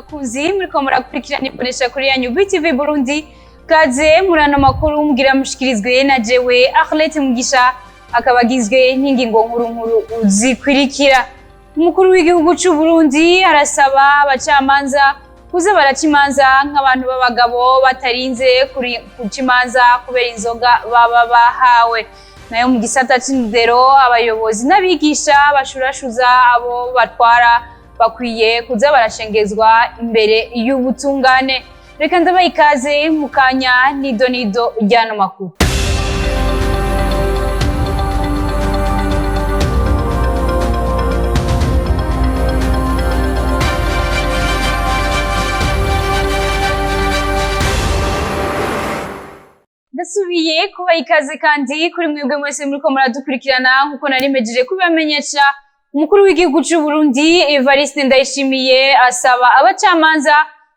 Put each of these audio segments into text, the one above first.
bakunzi muriko murakurikirana imbonesha kuri yanyu BTV Burundi kaze murano makuru mugira mushikirizwe na jewe Arlette Mugisha akabagizwe n'ingingo nkuru zikurikira. Umukuru w'igihugu c'u Burundi arasaba abacamanza kuza baraca imanza nk'abantu b'abagabo batarinze kuca imanza kubera inzoga baba bahawe. Nayo mu gisata c'indero abayobozi n'abigisha bashurashuza abo batwara bakwiye kuza barashengezwa imbere y'ubutungane. Reka ndabaha ikaze mu kanya nido ryano makuru. Ndasubiye kubaha ikaze kandi kuri mwebwe mwese muriko muradukurikirana nkuko narimejeje kubamenyesha. Umukuru w'igihugu c'u Burundi Evariste Ndayishimiye asaba abacamanza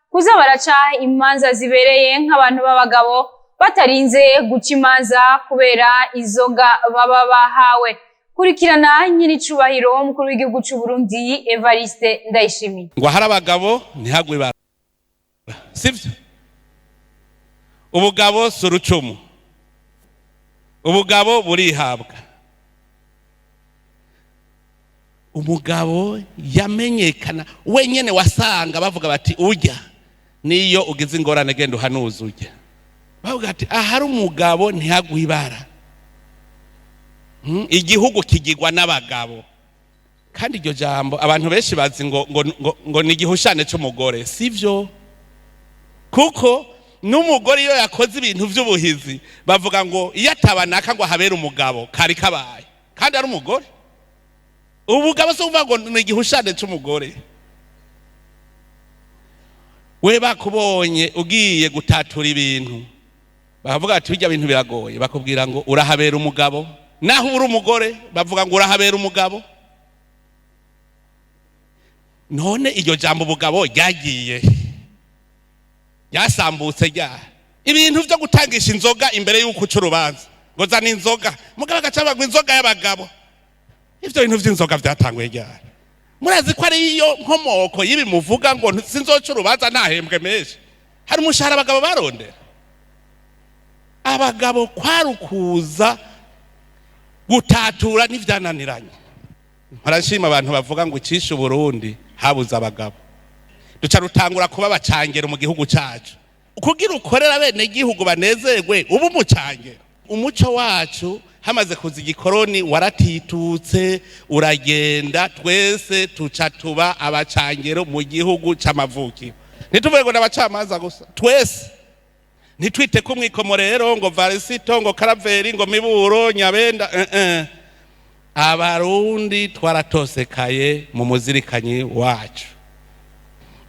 kuza baraca imanza zibereye nk'abantu b'abagabo batarinze guca imanza kubera izoga baba bahawe. Kurikirana nyiricubahiro umukuru w'igihugu c'u Burundi Evariste Ndayishimiye. Ngo hari abagabo ntihagwe bara. Sivyo? Ubugabo surucumu. Ubugabo burihabwa. Umugabo yamenyekana wenyene wasanga bavuga bati urya niyo ugize ingorane genda uhanuza urya. Bavuga ati ahari umugabo ntihagwibara. Igihugu kigirwa n'abagabo. Kandi iryo jambo abantu benshi bazi ngo ni igihushane c'umugore, sivyo? Kuko n'umugore iyo yakoze ibintu vy'ubuhizi bavuga ngo iyo atabanaka ngo habera umugabo kari kabaye kandi ari umugore. Ubugabo so uvuga ngo ni igihushane c'umugore. We bakubonye ugiye gutatura ibintu bavuga ati bijya bintu biragoye bakubwira ngo urahabera umugabo, naho uri umugore bavuga ngo urahabera umugabo. None iryo jambo ubugabo ryagiye yasambutse rya ibintu vyo gutangisha inzoga imbere y'uko ucurubanza ngo zana inzoga mugabo agacabagwa inzoga y'abagabo. Ivyo bintu vy'inzoga vyatanguye ryari? Murazi ko ari iyo nkomoko yibi muvuga ngo sinzocurubanza ntahembwe menshi. Hari umushahara abagabo barondera. Abagabo kwarukuza gutatura n'ivyananiranye. Mparashima abantu bavuga ngo icisha Burundi habuza abagabo. Duca rutangura kuba bacangero mu gihugu cacu. Kugira ukorera bene igihugu banezerwe ubu mucangero. Umuco wacu hamaze kuza igikoroni waratitutse uragenda twese tuca tuba abacangero mu gihugu c'amavukiro. Ntituvuge ngo n'abacamanza gusa twese ntitwite kumwikomorero ngo Varisito ngo Karaveri ngo Miburo Nyabenda Abarundi twaratosekaye mu muzirikanyi wacu.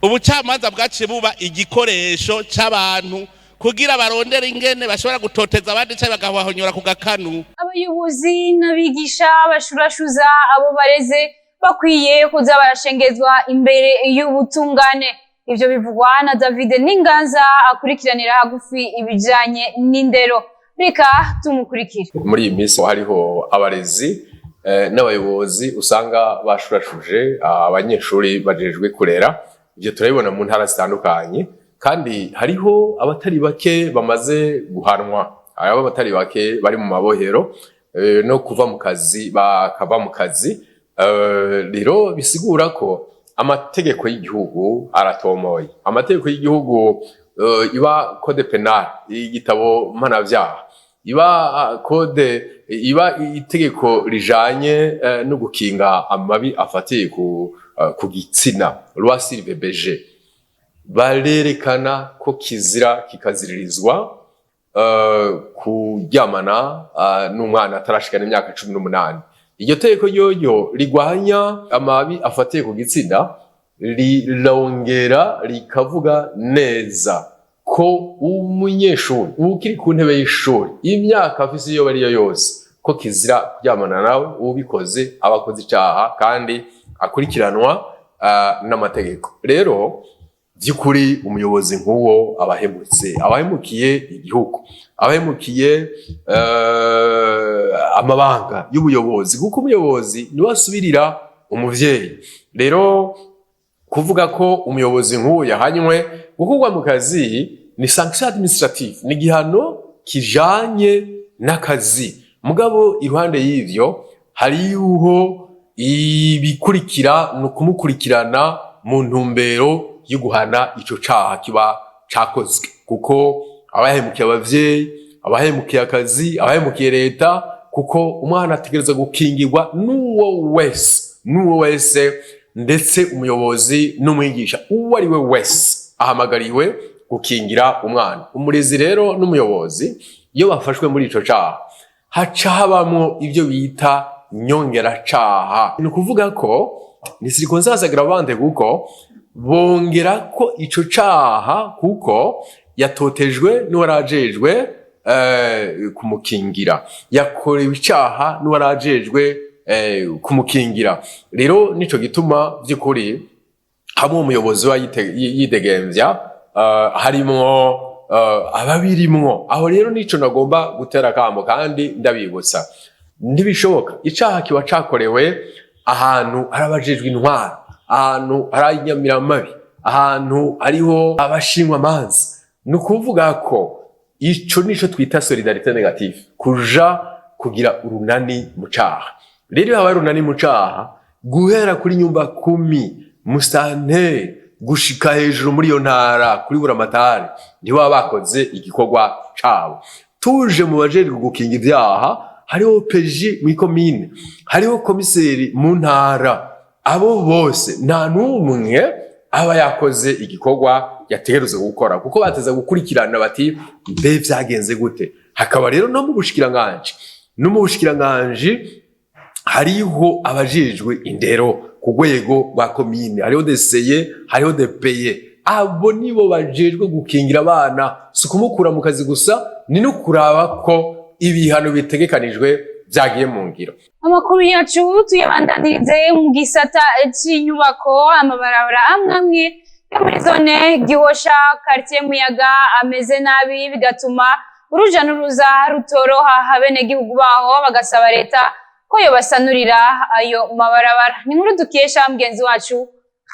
Ubucamanza bwaciye buba igikoresho c'abantu kugira barondera ingene bashobora gutoteza abandi cyangwa bagahonyora ku gakanu. Abayobozi n'abigisha bashurashuza abo bareze bakwiye kuza barashengezwa imbere y'ubutungane. Ivyo bivugwa na David Ninganza akurikiranira hagufi ibijanye n'indero. Reka tumukurikire. Muri iyi minsi hariho abarezi n'abayobozi usanga bashurashuje abanyeshuri bajejwe kurera. Ivyo turabibona mu ntara zitandukanye. Kandi hariho abatari bake bamaze guhanwa, hariho abatari bake bari mu mabohero no kuva mu kazi bakava mu kazi. Rero bisigura ko amategeko y'igihugu aratomoye. Amategeko y'igihugu iba code penal, igitabo mpanavyaha, iba itegeko rijanye no gukinga amabi afatiye ku gitsina, loi sur VBG. Barerekana ko kizira kikaziririzwa kuryamana n'umwana atarashikana imyaka 18. Iryo tegeko ryo rigwanya amabi afatiye ku gitsina rirongera rikavuga neza ko umunyeshuri ukiri ku ntebe y'ishuri imyaka afise iyo bariyo yose ko kizira kuryamana nawe ubikoze abakoze icaha kandi akurikiranwa n'amategeko. Rero vyukuri umuyobozi nk'uwo abahemukiye igihugu, abahemukiye amabanga y'ubuyobozi, kuko umuyobozi niwe asubirira umuvyeyi. Rero kuvuga ko umuyobozi nk'uwo yahanywe gukurwa mu kazi ni sanction administrative, ni igihano kijanye n'akazi. Mugabo iruhande y'ivyo hariho ibikurikira no kumukurikirana mu ntumbero yo guhana ico caha kiba cakozwe, kuko abahemukiye abavyeyi, abahemukiye akazi, abahemukiye leta, kuko umwana ategereza gukingirwa n'uwo wese ndetse umuyobozi n'umwigisha uwo ari we wese ahamagariwe gukingira umwana. Umurezi rero n'umuyobozi iyo bafashwe muri ico caha haca habamwo ivyo bita nyongeracaha. Ni ukuvuga ko ni circonstance aggravante kuko bongera ko ico caha kuko yatotejwe n'uwarajejwe kumukingira, yakorewe icaha n'uwarajejwe kumukingira. Rero nico gituma vy'ukuri hamwe umuyobozi wa yidegemvya harimo ababirimwo. Aho rero nico nagomba gutera kamo kandi ndabibutsa, ntibishoboka icaha kiba cakorewe ahantu hari abajejwe intwara, ahantu hari inyamiramabi, ahantu hariho abashinwa manzi. Ni ukuvuga ko ico nico twita solidarite negative, kuja kugira urunani mu caha. Rero haba urunani mu caha guhera kuri nyumba 10 musanteri gushika hejuru muri iyo ntara kuri buramatari niho bakoze igikorwa cabo. Tuje mu bajejwe gukinga ivyaha hariho PJ mu komine, hariho komiseri mu ntara, abo bose nta numwe aba yakoze igikorwa yategerezwa gukora, kuko bateza gukurikirana bati mbe vyagenze gute. Hakaba rero no mu bushikiranganje hariho abajejwe indero ku rwego rwa komine, hariho DCE, hariho DPE. Abo nibo bajejwe gukingira abana, si kumukura mu kazi gusa, ni no kuraba ko ibihano bitegekanijwe vyagiye mu ngiro. Amakuru yacu tuyabandanirize mu gisata c'inyubako. Amabarabara amwe yo muri zone Gihosha quartier Muyaga ameze nabi, bigatuma uruja n'uruza rutoroha abenegihugu baho, bagasaba leta ko yobasanurira ayo mabarabara. Ni nkuru dukesha mugenzi wacu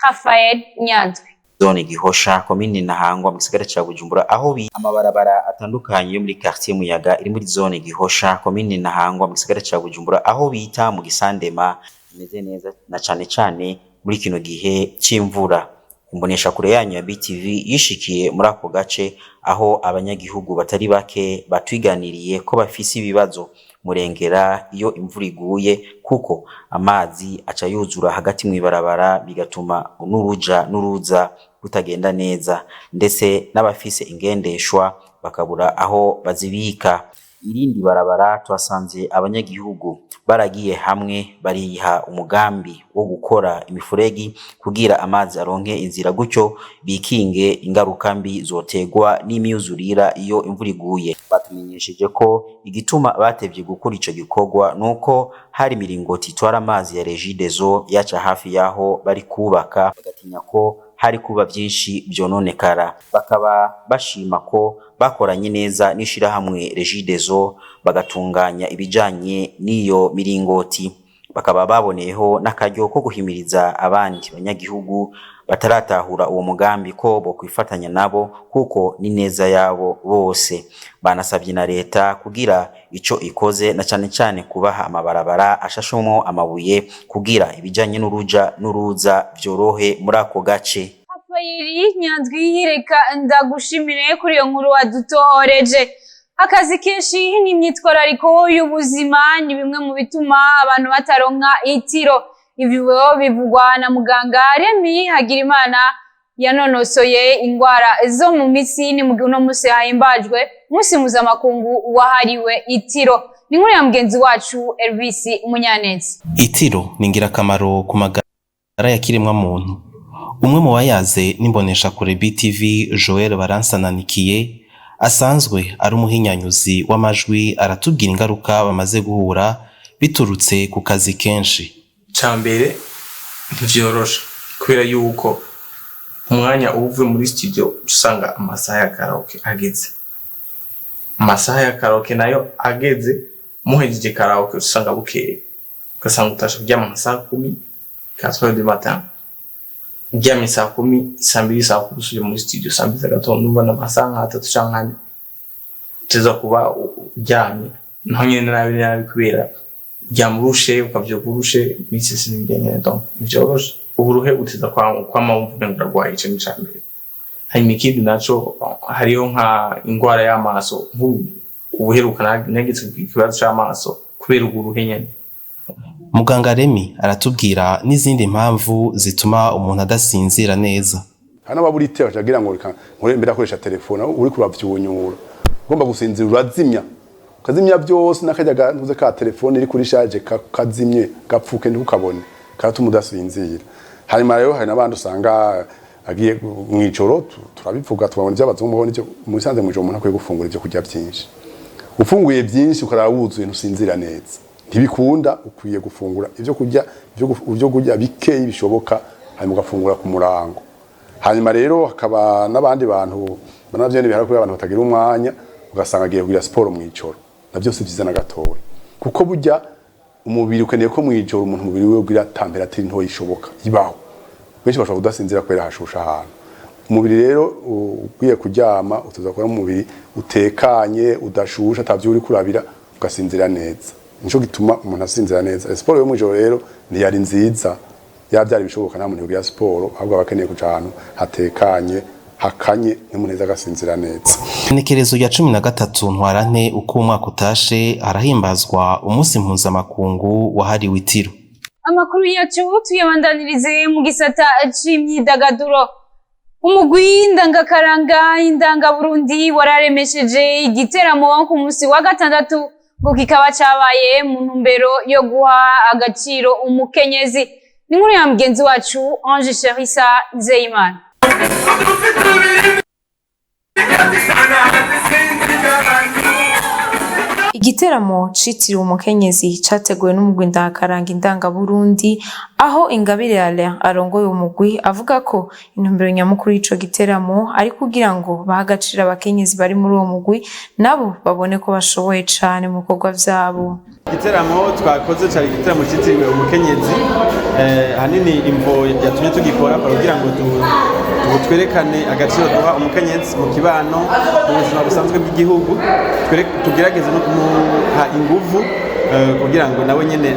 Rafael Nyandwi. Zone Gihosha komine Ntahangwa mu gisagara ca Bujumbura, aho amabarabara atandukanye yo muri quartier Muyaga iri muri zone Gihosha komine Ntahangwa mu gisagara ca Bujumbura, aho bita mu Gisandema, imeze neza na cane muri kino gihe c'imvura. Imbonesha kure yanyu ya BTV yishikiye muri ako gace, aho abanyagihugu batari bake batwiganiriye ko bafise ibibazo murengera iyo imvura iguye, kuko amazi aca yuzura hagati mu ibarabara, bigatuma n'uruja n'uruza rutagenda neza, ndetse n'abafise ingendeshwa bakabura aho bazibika. Irindi barabara twasanze abanyagihugu baragiye hamwe bariha umugambi wo gukora imifuregi kugira amazi aronke inzira, gutyo bikinge ingaruka mbi zotegwa n'imyuzurira iyo imvura iguye. Batumenyesheje ko igituma batevye gukora ico gikorwa nuko hari miringoti itwara amazi ya Regideso yaca hafi yaho bari kubaka, bagatinya ko hari kuba byinshi byononekara. Bakaba bashima ko bakoranye neza n'ishirahamwe Regideso bagatunganya ibijanye n'iyo miringoti. Bakaba baboneyeho n'akaryo ko guhimiriza abandi banyagihugu bataratahura uwo mugambi ko bo kwifatanya nabo, kuko ni neza yabo bose. Banasabye na leta kugira ico ikoze, na cane kubaha amabarabara ashashomwo amabuye kugira ibijanye n'uruja n'uruza vyorohe muri ako gace. Rafael Nyandwi, reka ndagushimire kuri iyo nkuru wadutohoreje. Akazi kenshi n'imyitwarariko y'ubuzima ni bimwe mu bituma abantu bataronka itiro. Ivyo bivugwa na muganga Remi Hagirimana yanonosoye ingwara zo mu mitsi. Ni mu gihe uno musi hahimbajwe umunsi mpuzamakungu wahariwe itiro. Ni nkuru ya mugenzi wacu Elvis Munyaneza. Itiro ni ngirakamaro ku magara ya kiremwa muntu. Umwe mu bayaze n'imbonesha kure BTV, Joel Baransananikiye, asanzwe ari umuhinyanyuzi w'amajwi, aratubwira ingaruka bamaze guhura biturutse ku kazi kenshi. Cambere ntivyorosha kubera yuko umwanya uvuye muri studio usanga amasaha ya karaoke ageze. Amasaha ya karaoke nayo ageze, muhejeje karaoke usanga bukeye, ugasanga utasha kuryama amasaha 10, 4 du matin. ndyamye saa 10 saa 2 saa 3 usubije muri studio saa 2 z'agatondo mbona amasaha 3 canke 4 teza kuba uryamye naho nyene nabi kubera ryamurushe ukavyuka urushe bise sinigene donc byoroshe uburuhe uteza kwa mumvuga ndagwaye ico nicambere hari mikindi naco hariyo nka ingwara y'amaso ubuheruka nagitse ikibazo c'amaso kubera uburuhe nyene. Muganga Remy aratubwira n'izindi mpamvu zituma umuntu adasinzira neza. Hano baburite bacagira ngo mbere akoresha telefone uri kuravyunyura ugomba gusinzira urazimya ukazimya byose nakajyaga ntuze ka telefone iri kuri charge kazimye gapfuke ntukabone karatuma udasinzira. Hanyuma rero hari nabandi usanga agiye mwijoro turabivuga tubabona by'abazungu n'icyo musanze mwijoro umuntu akwiye gufungura ibyo kurya byinshi. Ufunguye byinshi ukarawuzuye ntusinzira neza. Ntibikunda ukwiye gufungura ibyo kurya bikeyi bishoboka hanyuma ugafungura ku murango. Hanyuma rero hakaba n'abandi bantu banavyo bihara kuri abantu batagira umwanya ugasanga agiye kugira siporo mwijoro navyo si vyiza na gatoya kuko burya umubiri ukeneye ko mwijoro umuntu umubiri we ugira temperature nto yishoboka ibaho benshi bashobora kudasinzira kwera hashusha ahantu umubiri rero ugiye kuryama utuza kuba umubiri utekanye udashusha atavyo uri kurabira ugasinzira neza nico gituma umuntu asinzira neza siporo yo mwijoro rero ntiyari nziza yabyari bishoboka nta muntu ugira siporo ahubwo abakeneye kuja ahantu hatekanye hakanye n'umuneza agasinzira neza. Inekerezo ya 13 ntwarante uko umwaka utashe arahimbazwa umunsi mpuzamakungu wahariwe itiro. Amakuru yacu tuyabandanirize mu gisata c'imyidagaduro. Umugwi ndangakaranga indanga Burundi wararemesheje igiteramo ku munsi wa gatandatu ngo kikaba cabaye mu ntumbero yo guha agaciro umukenyezi. Ni nkuru ya mugenzi wacu Ange Sherissa Nzeyimana. Igiteramo citiriwe umukenyezi categuwe n'umugwi ndangakaranga indanga Burundi aho Ingabire Alain arongoye umugwi avuga ko intumbero nyamukuru y'ico giteramo ari kugira ngo bahagacira abakenyezi bari muri uwo mugwi nabo babone ko bashoboye cane mu bikorwa vyabo. Igiteramo twakoze cyari igiteramo citiriwe umukenyezi hanini imvo yatumye tugikora kugira ngo twerekane agaciro duha umukenyezi mu kibano mu buzima busanzwe bw'igihugu tugerageze no kumuha inguvu kugira ngo nawe nyene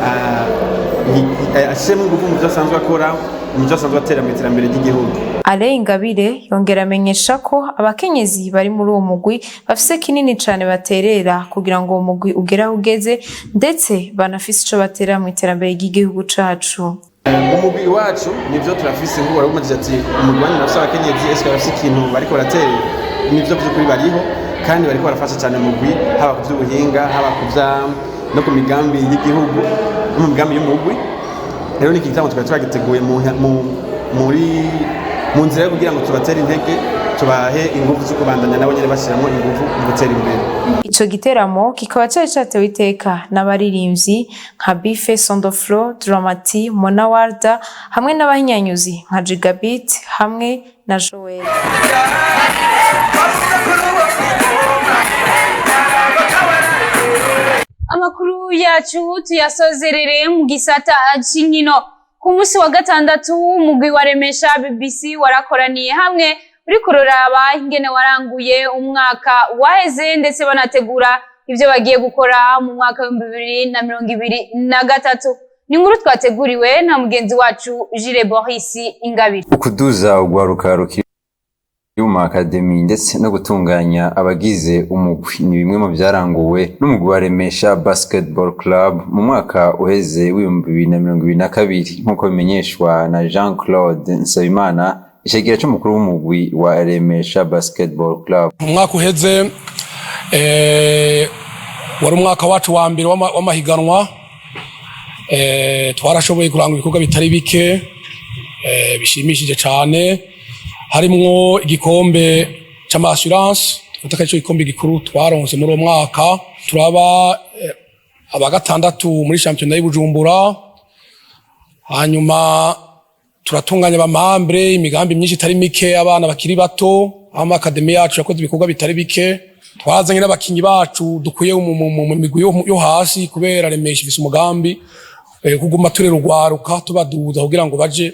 asheme inguvu mu byo asanzwe akora mu byo asanzwe atera mu iterambere ry'igihugu. Alain Ingabire yongera amenyesha ko abakenyezi bari muri uwo mugwi bafise kinini cane baterera kugira ngo uwo mugwi ugere aho ugeze ndetse banafise ico batera mu iterambere ry'igihugu cacu. Umugwi wacu nivyo turafise ngo baravuga ati umugwani nafise abakenyezi eske bafise ikintu bariko baratera nivyo by'ukuri bariho kandi bariko barafasha cyane umugwi haba ku by'ubuhinga haba ku no ku migambi y'igihugu no mu migambi y'umugwi. Rero ni igitabo twagiteguye mu nzira yo kugira ngo tubatere intege tubahe ingufu zo kubandanya nabo nyene bashiramo ingufu mu gutera imbere. Ico giteramo kikaba cari catewe iteka n'abaririmbyi nka Bife Sondoflo, Dramati, Mona Warda hamwe n'abahinyanyuzi nka Gigabit hamwe na Joel. Amakuru yacu tuyasozerere mu gisata c'inkino. Ku munsi wa gatandatu umugwi waremesha BBC warakoraniye hamwe uri kuroraba ingene waranguye umwaka waheze ndetse banategura ivyo bagiye gukora mu mwaka wa 2023. Ni inkuru twateguriwe na mugenzi wacu Jire Boris Ingabire. Ukuduza ugwaruka rukiri mu akademi ndetse no gutunganya abagize umugwi ni bimwe mu byaranguwe n'umugwi waremesha Basketball Club mu mwaka uheze w'2022 nkuko bimenyeshwa na Jean-Claude Nsabimana ishagira cyo mukuru w'umugwi wa remesha Basketball Club. Mu mwaka uheze wari umwaka wacu wa mbere w'amahiganwa twarashoboye kuranga ibikorwa bitari bike bishimishije cyane harimwo igikombe c'ama-assurance tutaka ico gikombe gikuru twaronse muri uwo mwaka turaba abagatandatu muri championnat y'Ibujumbura hanyuma turatunganya abamambre imigambi myinshi itari mike abana bakiri bato ama academy yacu yakoze ibikorwa bitari bike twazanye n'abakinyi bacu dukuye mu migwi yo hasi kubera remesha ifise umugambi kuguma turera urwaruka tubaduza kugira ngo baje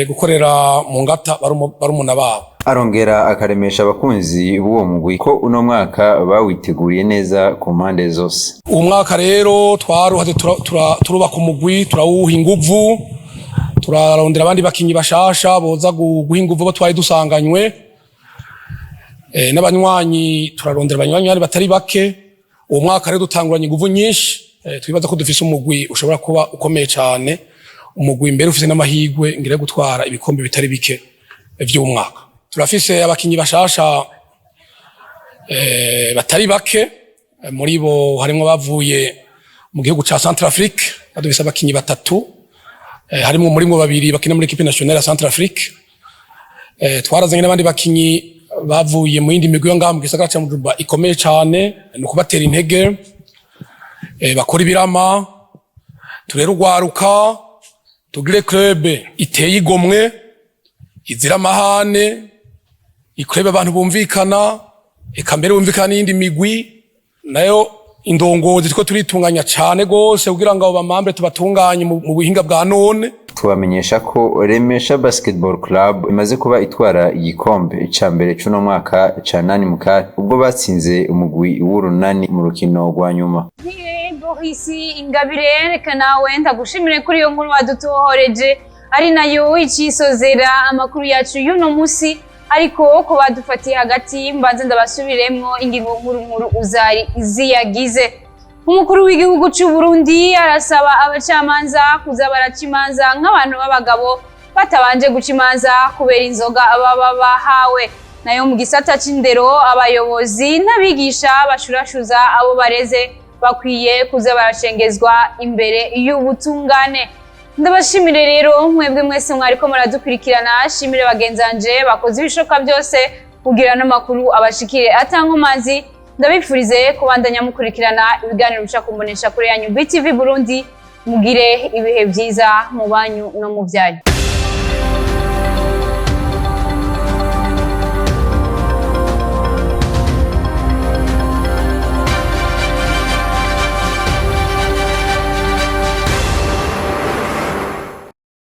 gukorera mu ngata barumuna babo. Arongera akaremesha abakunzi b'uwo mugwi ko uno mwaka bawiteguriye neza ku mpande zose. Uwo mwaka rero twaruhaze turubaka umugwi, turawuha inguvu, turarondera abandi bakinyi bashasha boza guha inguvu bo twari dusanganywe, n'abanywanyi turarondera abanywanyi batari bake. Uwo mwaka rero dutanguranye inguvu nyinshi, twibaza ko dufise umugwi ushobora kuba ukomeye cyane, umugwi mbere ufise n'amahigwe ngire gutwara ibikombe bitari bike vy'uwo mwaka. Turafise abakinyi bashasha batari bake, muri bo harimo bavuye mu gihugu ca Centrafrique, dufise abakinyi batatu, harimo muri bo babiri bakina muri equipe nationale ya Centrafrique. Twarazanye n'abandi bakinyi bavuye mu yindi migwi yo ngaha mu gisagara ca Bujumbura ikomeye cyane, no kubatera intege, bakora ibirama, turera urwaruka, tugire club iteye igomwe, izira amahane, ikureba abantu bumvikana, eka mbere bumvikana n'iyindi migwi, nayo indongozi two turitunganya cyane gose kugira ngo abo bamambre tubatunganye mu buhinga bwa none. Tubamenyesha ko Remesha Basketball Club imaze kuba itwara igikombe ca mbere c'uno mwaka ca nani mukari ubwo batsinze umugwi w'urunani mu rukino rwa nyuma. Boris Ingabire, reka nawe ndagushimire kuri iyo nkuru wadutohoreje, ari nayo icisozera amakuru yacu y'uno musi, ariko ko badufatiye hagati mbanze ndabasubiremwo ingingo nkuru uzari ziyagize. Umukuru w'igihugu cy'u Burundi arasaba abacamanza kuza baraca imanza nk'abantu b'abagabo batabanje guca imanza kubera inzoga baba bahawe. Nayo mu gisata c'indero abayobozi n'abigisha bashurashuza abo bareze bakwiye kuza barashengezwa imbere y'ubutungane. Ndabashimire rero mwebwe mwese mwariko muradukurikirana, shimire bagenzanje bakoze ibishoka byose kugira n'amakuru abashikire atankomazi. Ndabifurize kubandanya mukurikirana ibiganiro bica kumbonesha kuri yanyu BTV Burundi, mugire ibihe byiza mu banyu no mu byanyu.